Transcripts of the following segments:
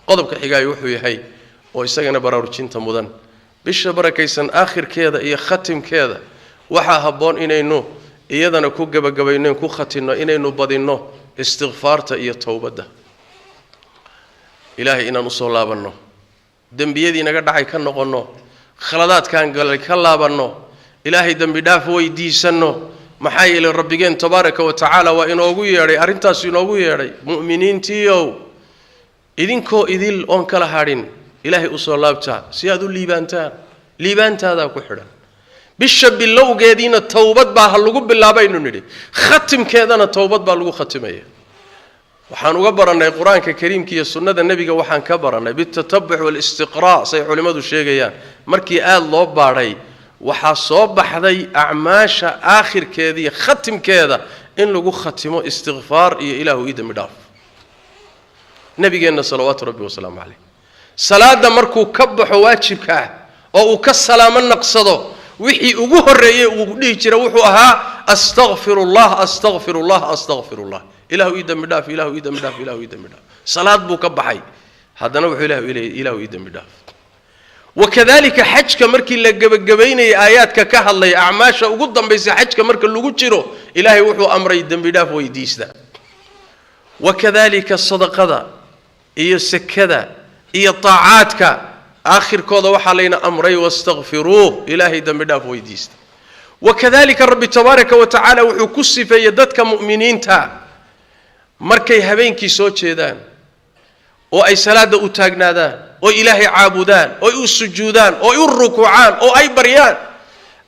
qodobka xigay wuxuu yahay oo isagana baraarujinta mudan bisha barakaysan aakhirkeeda iyo khatimkeeda waxa haboon inaynu iyadana ku gabagabayneen ku khatino inaynu badino istighfaarta iyo tawbada ilaahay inaan u soo laabanno dambiyadii naga dhacay ka noqono khaladaadkan galay ka laabanno ilaahay dambi dhaaf weydiisano maxay ilaa rabbigeen tabaaraka wa tacaala waa inoogu yeeray arintaas inoogu yeeray mu'miniintiyo idinkoo idil on kala hadhin ilaahay u soo laabta si aad u liibaantaada ku xidhan bisha bilowgeedina tawbad baa lagu bilaabaynu nidhi khatimkeedana tawbad baa lagu khatimaya waxaan uga baranay quraanka kariimka iyo sunnada nabiga waxaan ka baranay bitatabbuc wal istiqraa say culimadu sheegayaan markii aad loo baaray waxa soo baxday acmaasha aakhirkeeda iyo khatimkeeda in lagu khatimo istighfar iyo ilaahu idin midhaaf nabigeena salawaatu rabbi wa salaamu alayhi salaada markuu ka baxo waajibka oo uu ka salaamo naqsado wixii ugu horeeyay uu dhihi jiray wuxuu ahaa astaghfirullah astaghfirullah astaghfirullah ilaahu idin midhaaf ilaahu idin midhaaf ilaahu idin midhaaf salaad buu ka baxay hadana wuxuu ilaahu idin midhaaf وكذلك حجك مركي لجبيني آيات كهالله أعماش وقدم بس حجك مركي اللي جرو إلهي وحو أمري الدنبلاف ويديس ده وكذلك الصدقة ذا إيه السكة إيه طاعاتك آخر كذا وحالينا أمري واستغفروه إلهي الدنبلاف ويديس ده وكذلك الرب تبارك وتعالى وحو كسي في يدتك مؤمنين تا مركي هبين كي سوتش دان وأي صلاة أتاجنا دان oo ilaahay caabudaan oo u sujuudaan oo u rukuucaan oo ay bariyaan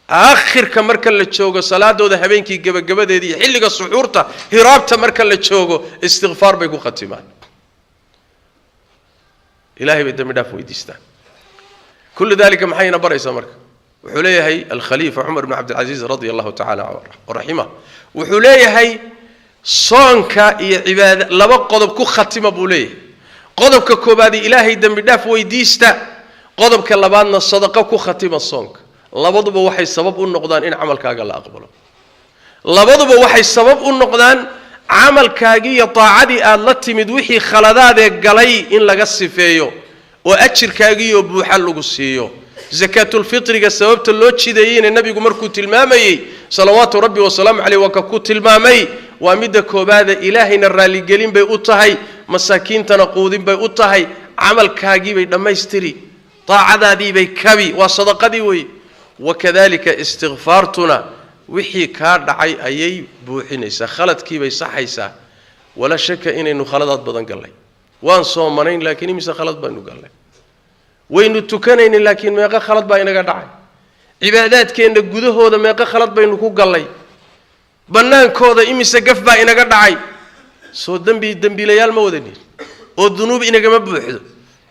aakhirka marka la joogo salaadooda habeenkii gabagabadeedii xilliga suxuurta hiraabta marka la joogo istighfar bay ku khatimaan ilaahay bay dambi dhaaf weydiistaan kullu dalika maxayna baraysa marka wuxuu leeyahay al-khalifa Umar ibn Abd al-Aziz radiyallahu ta'ala anhu rahimah wuxuu leeyahay soonka iyo cibaada laba qodob ku khatima buu leeyahay qodobka koobaad ilaahay dambi dhaaf weydiista qodobka labaadna sadaqa ku khatima soonka labaduba waxay sabab u noqdaan in amalkaaga la aqbalo labaduba waxay sabab u noqdaan amalkaaga iyo taacadii aad la timid wixii khaladaad ee galay in laga sifeeyo oo ajirkaaga iyo buuxa lagu siiyo zakatul fitriga sababta loo jideeyay nabigu markuu tilmaamayay salawaatu rabbi wa salaamu alayhi wa ku tilmaamay waa midda koobaad ilaahayna raali gelin bay u tahay masaakiintana quudin bay u tahay amalkaagii bay dhamaystiri taacadaadii bay kabi waa sadaqadii way wakadalika istighfartuna wixii ka dhacay ayay buuxinaysa khaladkii bay saxaysa wala shaka inaynu khaladaad badan galay waan soomanayn laakiin imisa khalad baynu galay waynu tukanaynin laakiin meeqa khalad baa inaga dhacay cibaadaadkeena gudahooda meeqa khalad baynu ku galay banaankooda imisa gaf baa inaga dhacay soo dambiilayaal ma wadanin oo dunuub inaga buuxdo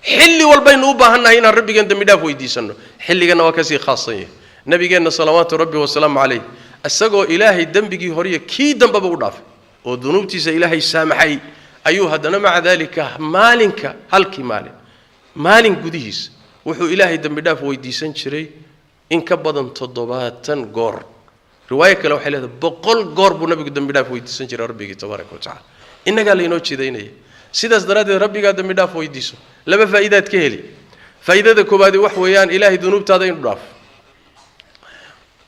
xilli walbaynu u baahannahay in rabbigan dambi dhaaf weydiisano xilligana waa ka sii khaasan yahay nabigeena salawaatu rabbi wa salaamu alayhi asagoo ilaahay dambigii horiye kii dambaba u dhaafay oo dunuubtiisa ilaahay saamaxay ayuu hadana maca dalika maalinka halkii maalin gudihiis wuxuu ilaahay dambi dhaaf weydiisan jiray in ka badan 7 goor riwaayad kale waxay leedahay 100 goor buu nabigu dambi dhaaf weydiisan jiray rabbigii tabaaraka wa tacaala inaga leeyno jideynay sidaas daradeed rabbiga dambi dhaaf weydiiso laba faa'iidaad ka heli faa'iidada koobaad wax weeyaan ilaahay dunuubtaada inuu dhaaf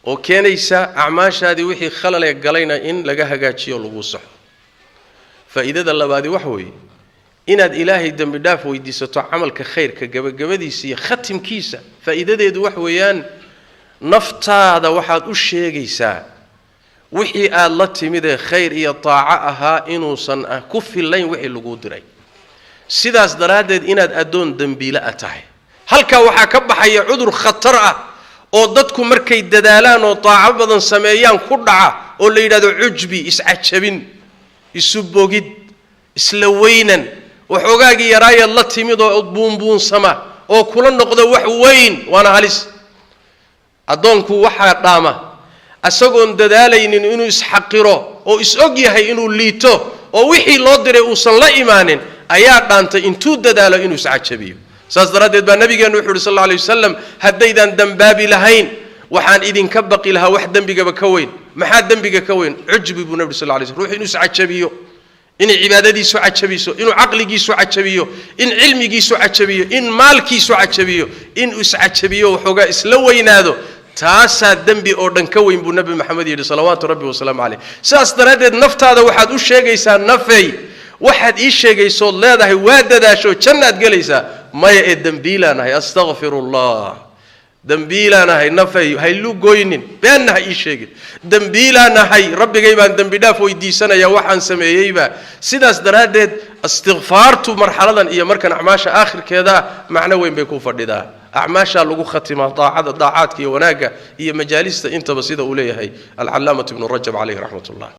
oo keenaysa acmaashaadii wixii khalal ee galayna in laga hagaajiyo lagu saxo faa'iidada labaad wax weey inaad ilaahay dambi dhaaf weydiisato amalka khayrka gabagabadiisa iyo khatimkiisa faa'iidadeedu wax weeyaan naftaada waxaad u sheegaysaa wixii aad la timid ee khayr iyo taaca ahaa inuusan ku filayn wixii lagu diray sidaas daraadeed inaad adoon dambiila tahay halka waxa ka baxaya cudur khatar ah oo dadku markay dadaalaan oo taaca badan sameeyaan ku dhaca oo la yiraahdo ujbi iscajabin isubogid isla weynan waxogaagi yaraayad la timid oo buunbuun sama oo kula noqdo wax weyn waana halis adoonku waxa dhaama asagoon dadaalaynin inuu isxaqiro oo isog yahay inuu liito oo wixii loo diray uu san la imaanin ayaa dhaantay intuu dadaalo inuu iscajabiyo saas daradeed baa nabigeenu wuxuu sallallahu alayhi wasallam hadaydan dambaabi lahayn waxaan idin ka baqi lahaa wax dambiga ka weyn maxaa dambiga ka weyn ujbi buu nabi sallallahu alayhi wasallam ruux inuu iscajabiyo إن عبادتي سو عجبيسو إنه عقلي سو عجبيو إن علمي سو عجبيو إن مالكي سو عجبيو إن أس عجبيو وحوجا إسلوين هذا تاسا دنبي أردن كوين بالنبي محمد صلوات ربي وسلام عليه ساس تردد نفط هذا واحد وش شيء يسان نفي واحد إيش شيء يسول لا ده واد ده شو كنا تجلسا ما يقدم بيلانا هي أستغفر الله دنبيلانا هي نفي هي لو جوينين بأنها إيش شيء دنبيلانا هي ربي جايبان دنبيدا فويدي سنة يا واحد سمييبا سيداس تردد استغفارته مرحلة إيا مركن أعماش آخر كذا معنى وين بيكون فردا أعماشا لغو ختمة ضاعات كي وناقة هي مجالس انت بسيطة أوليها هي العلامة ابن رجب عليه رحمة الله